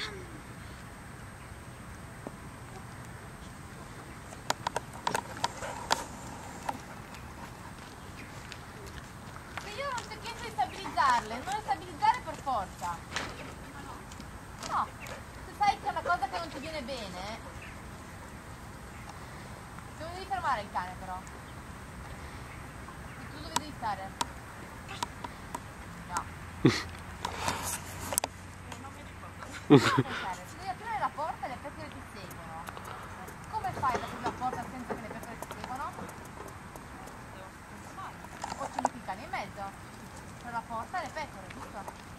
Io non ti ho chiesto di stabilizzarle, non le stabilizzare per forza. No, se sai che è una cosa che non ti viene bene, non devi fermare il cane però. E tu dove devi stare? No. Non pensare, se devi aprire la porta e le pecore ti seguono. Come fai ad aprire la porta senza che le pecore ti seguono? O ci metti il cane in mezzo? Tra la porta e le pecore, giusto?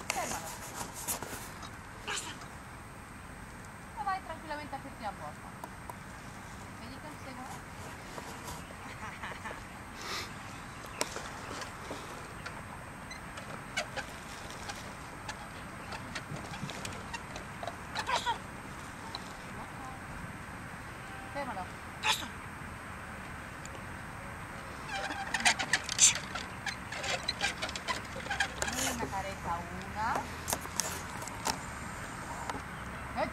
Fermalo. E vai tranquillamente a aprirti la porta. Vedi che non ti seguono? Fermalo. Una carezza, una. E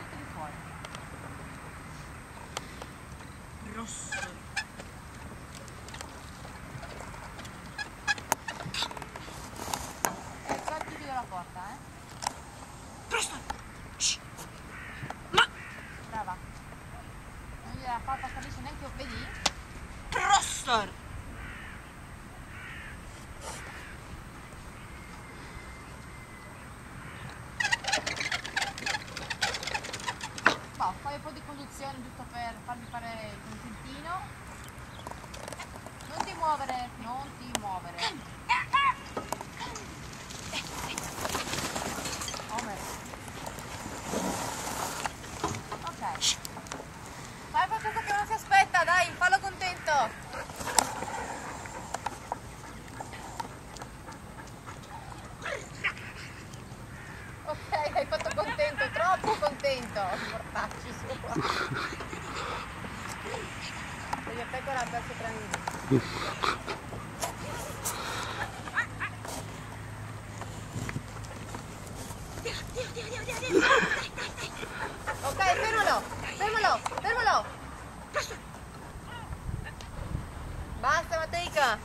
tiri fuori. Rosso. E poi ti chiudo la porta, Presto. Brava. Non gliela fa passare neanche, vedi? Prostor. No, fai un po' di conduzione giusto per farmi fare il contentino. Non ti muovere, non ti muovere. Homer. Ok. Fai qualcosa che non si aspetta, dai, fallo contento. Ok, hai fatto contento, troppo contento. Mortacci su. Perché pecora ha perso 3 minuti. Ok, fermalo, fermalo, fermalo. Basta Mateica.